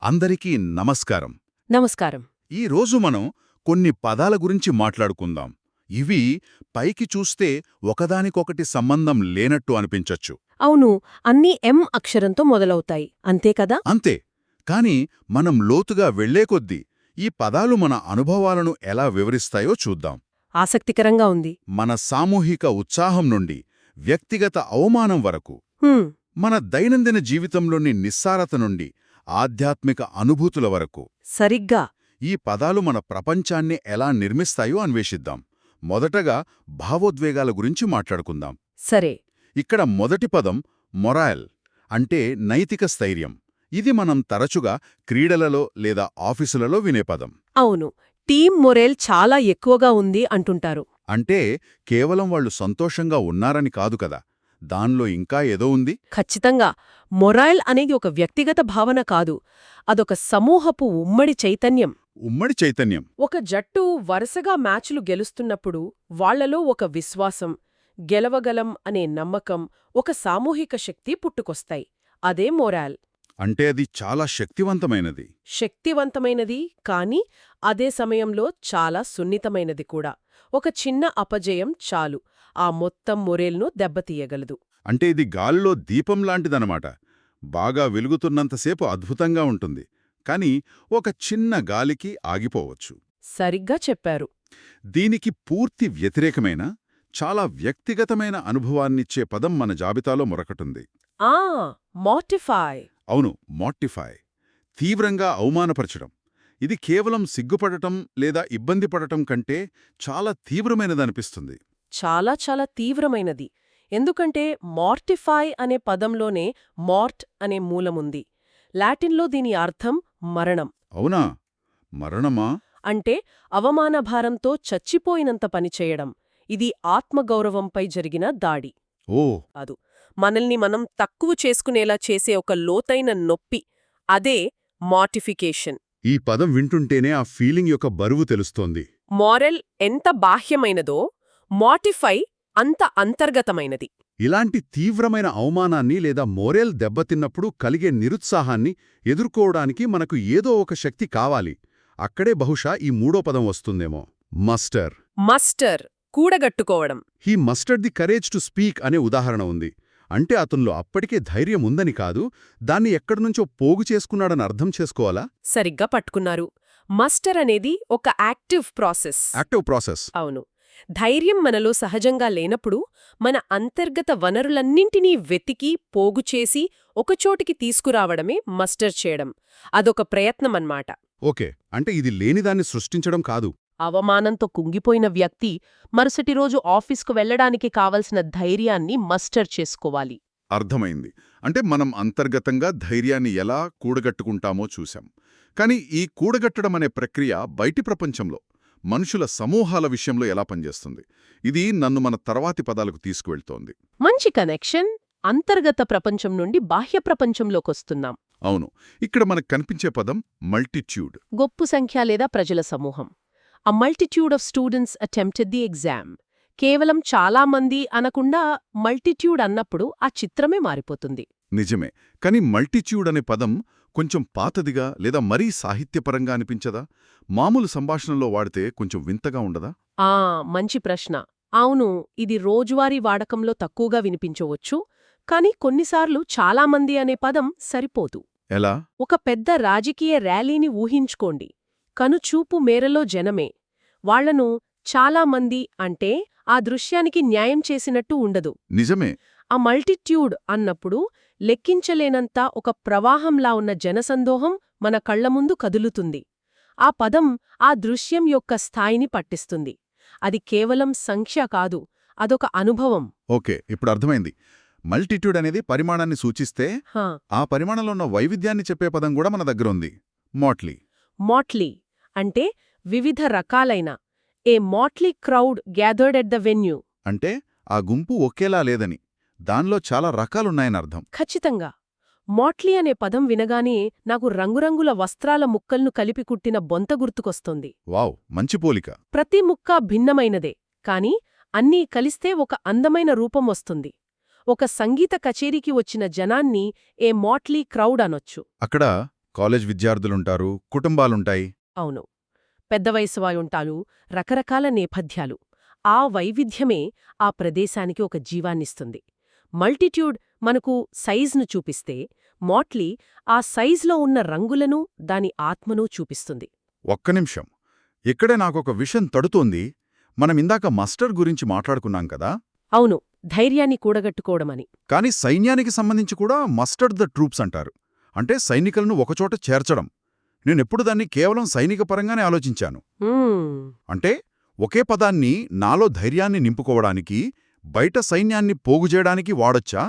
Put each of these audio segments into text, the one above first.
అందరికీ నమస్కారం. నమస్కారం. ఈ రోజు మనం కొన్ని పదాల గురించి మాట్లాడుకుందాం. ఇవి పైకి చూస్తే ఒకదానికొకటి సంబంధం లేనట్టు అనిపించొచ్చు. అవును, అన్నీ ఎం అక్షరంతో మొదలవుతాయి, అంతే కదా? అంతే. కాని మనం లోతుగా వెళ్లే కొద్దీ ఈ పదాలు మన అనుభవాలను ఎలా వివరిస్తాయో చూద్దాం. ఆసక్తికరంగా ఉంది. మన సామూహిక ఉత్సాహం నుండి వ్యక్తిగత అవమానం వరకు, హ్మ్, మన దైనందిన జీవితంలోని నిస్సారత నుండి ఆధ్యాత్మిక అనుభూతుల వరకు సరిగ్గా. ఈ పదాలు మన ప్రపంచాన్ని ఎలా నిర్మిస్తాయో అన్వేషిద్దాం. మొదటగా భావోద్వేగాల గురించి మాట్లాడుకుందాం. సరే. ఇక్కడ మొదటి పదం మొరాల్, అంటే నైతిక స్థైర్యం. ఇది మనం తరచుగా క్రీడలలో లేదా ఆఫీసులలో వినే పదం. అవును, టీం మొరేల్ చాలా ఎక్కువగా ఉంది అంటుంటారు. అంటే కేవలం వాళ్ళు సంతోషంగా ఉన్నారని కాదు కదా, దానిలో ఇంకా ఏదో ఉంది. ఖచ్చితంగా. మొరైల్ అనేది ఒక వ్యక్తిగత భావన కాదు, అదొక సమూహపు ఉమ్మడి చైతన్యం. ఉమ్మడి చైతన్యం. ఒక జట్టు వరుసగా మ్యాచ్లు గెలుస్తున్నప్పుడు వాళ్లలో ఒక విశ్వాసం, గెలవగలం అనే నమ్మకం, ఒక సామూహిక శక్తి పుట్టుకొస్తాయి. అదే మొరాల్. అంటే అది చాలా శక్తివంతమైనది. శక్తివంతమైనది, కాని అదే సమయంలో చాలా సున్నితమైనది కూడా. ఒక చిన్న అపజయం చాలు ఆ మొత్తం మొరేల్ను దెబ్బతీయగలదు. అంటే ఇది గాలిలో దీపం లాంటిదనమాట. బాగా వెలుగుతున్నంతసేపు అద్భుతంగా ఉంటుంది, కాని ఒక చిన్న గాలికి ఆగిపోవచ్చు. సరిగ్గా చెప్పారు. దీనికి పూర్తి వ్యతిరేకమైన, చాలా వ్యక్తిగతమైన అనుభవాన్నిచ్చే పదం మన జాబితాలో మరొకటుంది. ఆ మార్టిఫై. అవును, మార్టిఫై. తీవ్రంగా అవమానపరచడం. ఇది కేవలం సిగ్గుపడటం లేదా ఇబ్బంది పడటం కంటే చాలా తీవ్రమైనదనిపిస్తుంది. చాలా చాలా తీవ్రమైనది. ఎందుకంటే మార్టిఫై అనే పదంలోనే మార్ట్ అనే మూలముంది. లాటిన్లో దీని అర్థం మరణం. అవునా? మరణమా? అంటే అవమానభారంతో చచ్చిపోయినంత పనిచేయడం. ఇది ఆత్మగౌరవంపై జరిగిన దాడి. ఓ. కాదు, మనల్ని మనం తక్కువ చేసుకునేలా చేసే ఒక లోతైన నొప్పి. అదే మార్టిఫికేషన్. ఈ పదం వింటుంటేనే ఆ ఫీలింగ్ యొక్క బరువు తెలుస్తోంది. మోరల్ ఎంత బాహ్యమైనదో మార్టిఫై అంత అంతర్గతమైనది. ఇలాంటి తీవ్రమైన అవమానాన్ని లేదా మోరేల్ దెబ్బతిన్నప్పుడు కలిగే నిరుత్సాహాన్ని ఎదుర్కోవడానికి మనకు ఏదో ఒక శక్తి కావాలి. అక్కడే బహుశా ఈ మూడో పదం వస్తుందేమో, మస్టర్. మస్టర్, కూడగట్టుకోవడం. He mustered the courage to speak అనే ఉదాహరణ ఉంది. అంటే అతనిలో అప్పటికే ధైర్యం ఉందని కాదు, దాన్ని ఎక్కడినుంచో పోగు చేసుకున్నాడని అర్థం చేసుకోవాలా? సరిగ్గా పట్టుకున్నారు. మస్టర్ అనేది ఒక యాక్టివ్ ప్రాసెస్. Active process. అవును. ధైర్యం మనలో సహజంగా లేనప్పుడు మన అంతర్గత వనరులన్నింటినీ వెతికి పోగుచేసి ఒకచోటికి తీసుకురావడమే మస్టర్ చేయడం. అదొక ప్రయత్నమన్మాట. ఓకే, అంటే ఇది లేనిదాన్ని సృష్టించడం కాదు. అవమానంతో కుంగిపోయిన వ్యక్తి మరుసటి రోజు ఆఫీస్కు వెళ్లడానికి కావలసిన ధైర్యాన్ని మస్టర్ చేసుకోవాలి. అర్థమైంది. అంటే మనం అంతర్గతంగా ధైర్యాన్ని ఎలా కూడగట్టుకుంటామో చూశాం. కాని ఈ కూడగట్టడం అనే ప్రక్రియ బయటి ప్రపంచంలో, మనుషుల సమూహాల విషయంలో ఎలా పనిచేస్తుంది? ఇది నన్ను మన తర్వాతి పదాలకు తీసుకువెళ్తోంది. మంచి కనెక్షన్. అంతర్గత ప్రపంచం నుండి బాహ్య ప్రపంచంలోకొస్తున్నాం. అవును, ఇక్కడ మనకు కనిపించే పదం మల్టిట్యూడ్. గొప్ప సంఖ్య లేదా ప్రజల సమూహం. A multitude of students attempted the exam. కేవలం చాలా మంది అనకుండా మల్టిట్యూడ్ అన్నప్పుడు ఆ చిత్రమే మారిపోతుంది. నిజమే. కాని మల్టిట్యూడ్ అనే పదం కొంచెం పాతదిగా లేదా మరీ సాహిత్యపరంగా అనిపించదా? మామూలు సంభాషణలో వాడితే కొంచెం వింతగా ఉండదా? మంచి ప్రశ్న. అవును, ఇది రోజువారీ వాడకంలో తక్కువగా వినిపించవచ్చు, కాని కొన్నిసార్లు చాలామంది అనే పదం సరిపోదు. ఎలా? ఒక పెద్ద రాజకీయ ర్యాలీని ఊహించుకోండి. కనుచూపు మేరలో జనమే. వాళ్లను చాలామంది అంటే ఆ దృశ్యానికి న్యాయం చేసినట్టు ఉండదు. నిజమే. ఆ మల్టిట్యూడ్ అన్నప్పుడు లెక్కించలేనంత ఒక ప్రవాహంలా ఉన్న జనసందోహం మన కళ్లముందు కదులుతుంది. ఆ పదం ఆ దృశ్యం యొక్క స్థాయిని పట్టిస్తుంది. అది కేవలం సంఖ్య కాదు, అదొక అనుభవం. ఓకే, ఇప్పుడు అర్థమైంది. మల్టిట్యూడ్ అనేది పరిమాణాన్ని సూచిస్తే, ఆ పరిమాణంలో ఉన్న వైవిధ్యాన్ని చెప్పే పదం కూడా మన దగ్గరుంది, మోట్లీ. మోట్లీ అంటే వివిధ రకాలైన. A motley crowd gathered at the venue. అంటే ఆ గుంపు ఒకేలా లేదని, దానిలో చాలా రకాలున్నాయని అర్థం. ఖచ్చితంగా. మోట్లీ అనే పదం వినగానే నాకు రంగురంగుల వస్త్రాల ముక్కల్ను కలిపి కుట్టిన బొంత గుర్తుకొస్తోంది. వావ్, మంచి పోలిక. ప్రతి ముక్క భిన్నమైనదే, కాని అన్నీ కలిస్తే ఒక అందమైన రూపం వస్తుంది. ఒక సంగీత కచేరీకి వచ్చిన జనాన్ని ఏ మోట్లీ క్రౌడ్ అనొచ్చు. అక్కడ కాలేజ్ విద్యార్థులుంటారు, కుటుంబాలుంటాయి. అవును. పెద్ద వయసు వాయుంటాలు, రకరకాల నేపథ్యాలు. ఆ వైవిధ్యమే ఆ ప్రదేశానికి ఒక జీవాన్నిస్తుంది. మల్టిట్యూడ్ మనకు సైజ్ను చూపిస్తే, మాట్లీ ఆ సైజ్లో ఉన్న రంగులను, దాని ఆత్మను చూపిస్తుంది. ఒక్క నిమిషం. ఇక్కడే నాకొక విషయం తడుతోంది. మనమిందాక మస్టర్ గురించి మాట్లాడుకున్నాం కదా. అవును, ధైర్యాన్ని కూడగట్టుకోవడమని. కాని సైన్యానికి సంబంధించి కూడా మస్టర్డ్ ద ట్రూప్స్ అంటారు. అంటే సైనికులను ఒకచోట చేర్చడం. నేనెప్పుడు దాన్ని కేవలం సైనిక పరంగానే ఆలోచించాను. అంటే ఒకే పదాన్ని నాలో ధైర్యాన్ని నింపుకోవడానికి, బయట సైన్యాన్ని పోగుచేయడానికి వాడొచ్చా?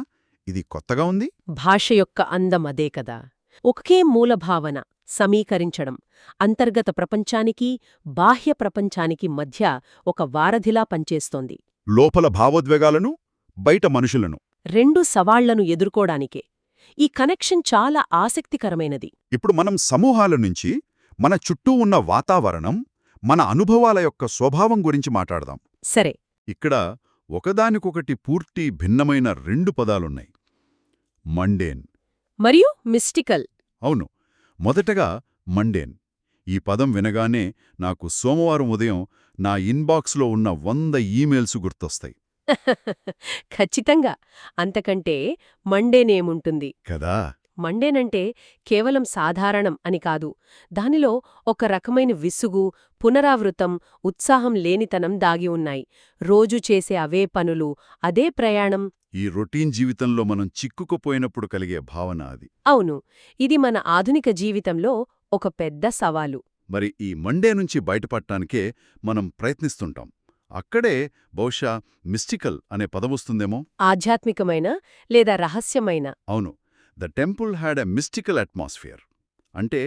ఇది కొత్తగా ఉంది. భాష యొక్క అందం అదే కదా. ఒకే మూలభావన సమీకరించడం అంతర్గత ప్రపంచానికి, బాహ్య ప్రపంచానికి మధ్య ఒక వారధిలా పనిచేస్తోంది. లోపల భావోద్వేగాలను, బయట మనుషులను. రెండు సవాళ్లను ఎదుర్కోడానికే. ఈ కనెక్షన్ చాలా ఆసక్తికరమైనది. ఇప్పుడు మనం సమూహాల నుంచి, మన చుట్టూ ఉన్న వాతావరణం, మన అనుభవాల యొక్క స్వభావం గురించి మాట్లాడదాం. సరే. ఇక్కడ ఒకదానికొకటి పూర్తి భిన్నమైన రెండు పదాలున్నాయి. మండేన్ మరియు మిస్టికల్. అవును. మొదటగా మండేన్. ఈ పదం వినగానే నాకు సోమవారం ఉదయం నా ఇన్బాక్స్లో ఉన్న 100 ఈమెయిల్స్ గుర్తొస్తాయి. ఖచ్చితంగా. అంతకంటే మండేనేముంటుంది కదా. మండేనంటే కేవలం సాధారణం అని కాదు. దానిలో ఒక రకమైన విసుగు, పునరావృతం, ఉత్సాహం లేనితనం దాగి ఉన్నాయి. రోజు చేసే అవే పనులు, అదే ప్రయాణం. ఈ రొటీన్ జీవితంలో మనం చిక్కుకుపోయినప్పుడు కలిగే భావన అది. అవును, ఇది మన ఆధునిక జీవితంలో ఒక పెద్ద సవాలు. మరి ఈ మండే నుంచి బయటపడటానికే మనం ప్రయత్నిస్తుంటాం. అక్కడే బహుశా మిస్టికల్ అనే పదమొస్తుందేమో. ఆధ్యాత్మికమైన లేదా రహస్యమైన. అవును. The temple had a mystical atmosphere. అంటే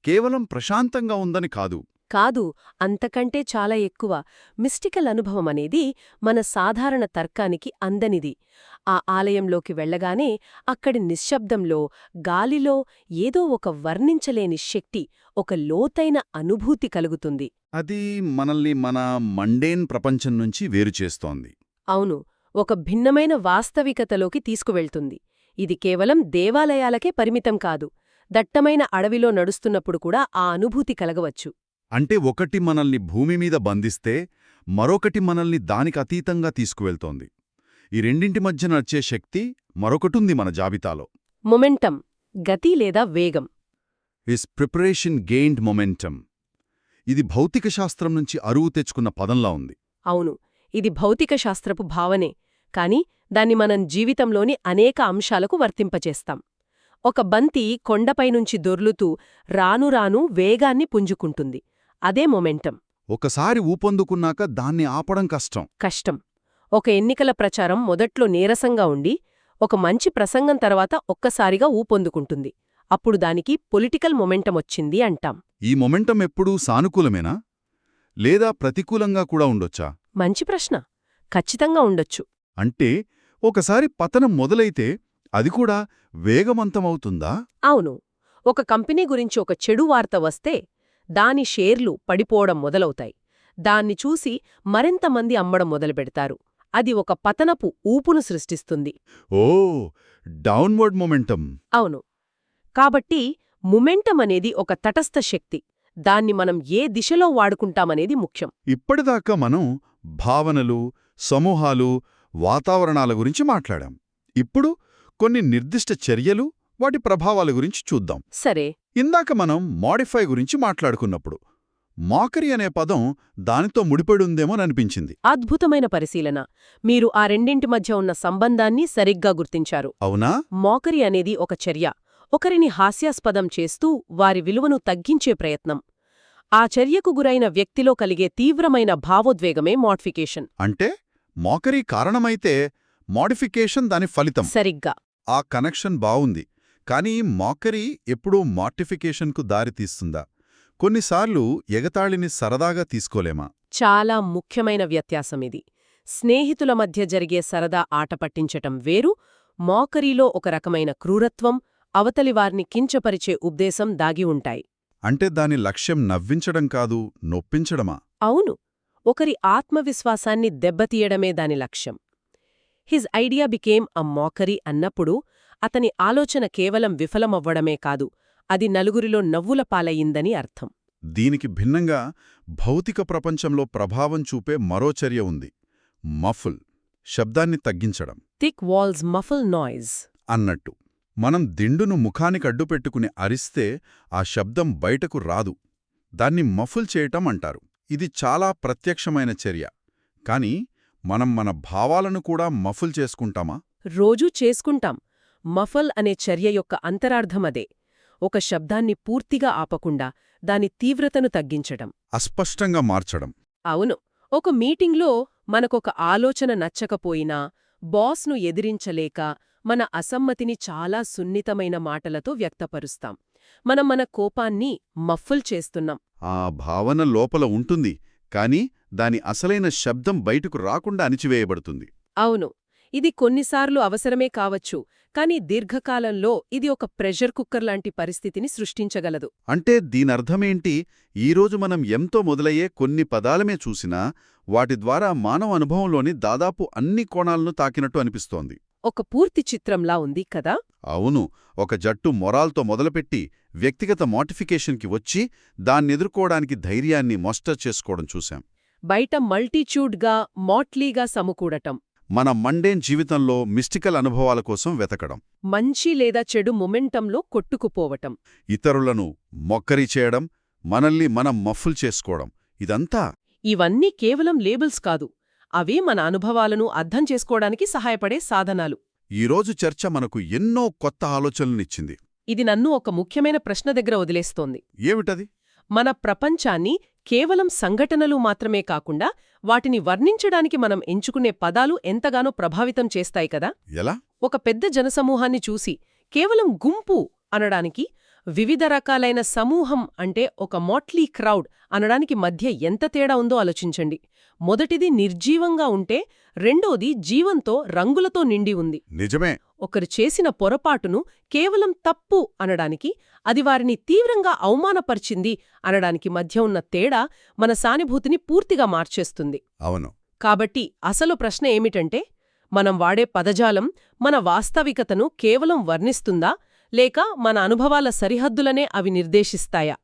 కేవలం ప్రశాంతంగా ఉందని కాదు. కాదు, అంతకంటే చాలా ఎక్కువ. మిస్టికల్ అనుభవం అనేది మన సాధారణ తర్కానికి అందనిది. ఆ ఆలయంలోకి వెళ్ళగానే అక్కడి నిశ్శబ్దంలో, గాలిలో ఏదో ఒక వర్ణించలేని శక్తి, ఒక లోతైన అనుభూతి కలుగుతుంది. అది మనల్ని మన మండేన్ ప్రపంచం నుంచి వేరుచేస్తోంది. అవును, ఒక భిన్నమైన వాస్తవికతలోకి తీసుకువెళ్తుంది. ఇది కేవలం దేవాలయాలకే పరిమితం కాదు. దట్టమైన అడవిలో నడుస్తున్నప్పుడు కూడా ఆ అనుభూతి కలగవచ్చు. అంటే ఒకటి మనల్ని భూమి మీద బంధిస్తే, మరొకటి మనల్ని దానికి అతీతంగా తీసుకువెళ్తోంది. ఈ రెండింటి మధ్య నడిచే శక్తి మరొకటుంది మన జాబితాలో. మొమెంటం, గతి లేదా వేగం. His preparation gained momentum. ఇది భౌతిక శాస్త్రం నుంచి అరువు తెచ్చుకున్న పదంలా ఉంది. అవును, ఇది భౌతిక శాస్త్రపు భావనే, కాని దాన్ని మనం జీవితంలోని అనేక అంశాలకు వర్తింపచేస్తాం. ఒక బంతి కొండపైనుంచి దొర్లుతూ రాను రాను వేగాన్ని పుంజుకుంటుంది. అదే మొమెంటం. ఒకసారి ఊపందుకున్నాక దాన్ని ఆపడం కష్టం. కష్టం. ఒక ఎన్నికల ప్రచారం మొదట్లో నీరసంగా ఉండి, ఒక మంచి ప్రసంగం తర్వాత ఒక్కసారిగా ఊపొందుకుంటుంది. అప్పుడు దానికి పొలిటికల్ మొమెంటమొచ్చింది అంటాం. ఈ మొమెంటం ఎప్పుడూ సానుకూలమేనా? లేదా ప్రతికూలంగా కూడా ఉండొచ్చా? మంచి ప్రశ్న. ఖచ్చితంగా ఉండొచ్చు. అంటే ఒకసారి పతనం మొదలైతే అది కూడా వేగవంతమవుతుందా? అవును. ఒక కంపెనీ గురించి ఒక చెడు వార్త వస్తే దాని షేర్లు పడిపోవడం మొదలవుతాయి. దాన్ని చూసి మరింతమంది అమ్మడం మొదలుపెడతారు. అది ఒక పతనపు ఊపును సృష్టిస్తుంది. ఓ, డౌన్వర్డ్ మొమెంటం. అవును. కాబట్టి మొమెంటం అనేది ఒక తటస్థ శక్తి. దాన్ని మనం ఏ దిశలో వాడుకుంటామనేది ముఖ్యం. ఇప్పటిదాకా మనం భావనలు, సమూహాలు, వాతావరణాల గురించి మాట్లాడాం. ఇప్పుడు కొన్ని నిర్దిష్ట చర్యలు, వాటి ప్రభావాల గురించి చూద్దాం. సరే. ఇందాక మనం మోడిఫై గురించి మాట్లాడుకున్నప్పుడు మాకరీ అనే పదం దానితో ముడిపడుందేమోననిపించింది. అద్భుతమైన పరిశీలన. మీరు ఆ రెండింటి మధ్య ఉన్న సంబంధాన్ని సరిగ్గా గుర్తించారు. అవునా? మోకరీ అనేది ఒక చర్య. ఒకరిని హాస్యాస్పదం చేస్తూ వారి విలువను తగ్గించే ప్రయత్నం. ఆ చర్యకు గురైన వ్యక్తిలో కలిగే తీవ్రమైన భావోద్వేగమే మోడిఫికేషన్. అంటే మోకరీ కారణమైతే మోడిఫికేషన్ దాని ఫలితం. సరిగ్గా. ఆ కనెక్షన్ బావుంది. కానీ మోకరీ ఎప్పుడూ మోర్టిఫికేషన్కు దారితీస్తుందా? కొన్నిసార్లు ఎగతాళిని సరదాగా తీసుకోలేమా? చాలా ముఖ్యమైన వ్యత్యాసమిది. స్నేహితుల మధ్య జరిగే సరదా ఆట పట్టించటం వేరు, మోకరీలో ఒక రకమైన క్రూరత్వం, అవతలివార్ని కించపరిచే ఉద్దేశం దాగి ఉంటాయి. అంటే దాని లక్ష్యం నవ్వించడం కాదు, నొప్పించడమా? అవును. ఒకరి ఆత్మవిశ్వాసాన్ని దెబ్బతీయడమే దాని లక్ష్యం. His idea became a mockery అన్నప్పుడు అతని ఆలోచన కేవలం విఫలమవ్వడమే కాదు, అది నలుగురిలో నవ్వుల పాలయ్యిందని అర్థం. దీనికి భిన్నంగా భౌతిక ప్రపంచంలో ప్రభావం చూపే మరో చర్య ఉంది. మఫుల్, శబ్దాన్ని తగ్గించడం థిక్ వాల్స్ మఫుల్ నాయిజ్ అన్నట్టు. మనం దిండును ముఖానికడ్డుపెట్టుకుని అరిస్తే ఆ శబ్దం బయటకు రాదు. దాన్ని మఫుల్ చేయటం అంటారు. ఇది చాలా ప్రత్యక్షమైన చర్య. కాని మనం మన భావాలను కూడా మఫుల్ చేసుకుంటామా? రోజూ చేసుకుంటాం. మఫల్ అనే చర్య యొక్క అంతరార్థమదే. ఒక శబ్దాన్ని పూర్తిగా ఆపకుండా దాని తీవ్రతను తగ్గించడం, అస్పష్టంగా మార్చడం. అవును. ఒక మీటింగ్లో మనకొక ఆలోచన నచ్చకపోయినా, బాస్ను ఎదిరించలేక మన అసమ్మతిని చాలా సున్నితమైన మాటలతో వ్యక్తపరుస్తాం. మనం మన కోపాన్ని మఫ్ఫుల్ చేస్తున్నాం. ఆ భావన లోపల ఉంటుంది, కాని దాని అసలైన శబ్దం బయటకు రాకుండా అణిచివేయబడుతుంది. అవును. ఇది కొన్నిసార్లు అవసరమే కావచ్చు, కానీ దీర్ఘకాలంలో ఇది ఒక ప్రెషర్ కుక్కర్ లాంటి పరిస్థితిని సృష్టించగలదు. అంటే దీనర్థమేంటి? ఈరోజు మనం ఎంతో మొదలయ్యే కొన్ని పదాలమే చూసినా వాటి ద్వారా మానవ అనుభవంలోని దాదాపు అన్ని కోణాలను తాకినట్టు అనిపిస్తోంది. ఒక పూర్తి చిత్రంలా ఉంది కదా? అవును. ఒక జట్టు మొరాల్తో మొదలుపెట్టి వ్యక్తిగత మోటిఫికేషన్కి వచ్చి దాన్నెదుర్కోవడానికి ధైర్యాన్ని మోస్టర్ చేసుకోవడం చూశాం. బయట మల్టీట్యూడ్గా, మాట్లీగా సమకూడటం, మన మండేన్ జీవితంలో మిస్టికల్ అనుభవాల కోసం వెతకడం, మంచి లేదా చెడు మొమెంటంలో కొట్టుకుపోవటం, ఇతరులను మొక్కరి చేయడం, మనల్ని మనం మఫ్ఫుల్ చేసుకోవడం, ఇదంతా ఇవన్నీ కేవలం లేబుల్స్ కాదు. అవే మన అనుభవాలను అర్థం చేసుకోవడానికి సహాయపడే సాధనాలు. ఈరోజు చర్చ మనకు ఎన్నో కొత్త ఆలోచనలనిచ్చింది. ఇది నన్ను ఒక ముఖ్యమైన ప్రశ్న దగ్గర వదిలేస్తోంది. ఏమిటది? మన ప్రపంచాన్ని కేవలం సంఘటనలు మాత్రమే కాకుండా వాటిని వర్ణించడానికి మనం ఎంచుకునే పదాలు ఎంతగానో ప్రభావితం చేస్తాయి కదా? ఎలా? ఒక పెద్ద జనసమూహాన్ని చూసి కేవలం గుంపు అనడానికి, వివిధ రకాలైన సమూహం అంటే ఒక మోట్లీ క్రౌడ్ అనడానికి మధ్య ఎంత తేడా ఉందో ఆలోచించండి. మొదటిది నిర్జీవంగా ఉంటే, రెండోది జీవంతో, రంగులతో నిండి ఉంది. నిజమే. ఒకరు చేసిన పొరపాటును కేవలం తప్పు అనడానికి, అది వారిని తీవ్రంగా అవమానపరిచింది అనడానికి మధ్య ఉన్న తేడా మన సానుభూతిని పూర్తిగా మార్చేస్తుంది. అవును. కాబట్టి అసలు ప్రశ్న ఏమిటంటే, మనం వాడే పదజాలం మన వాస్తవికతను కేవలం వర్ణిస్తుందా, లేక మన అనుభవాల సరిహద్దులనే అవి నిర్దేశిస్తాయా?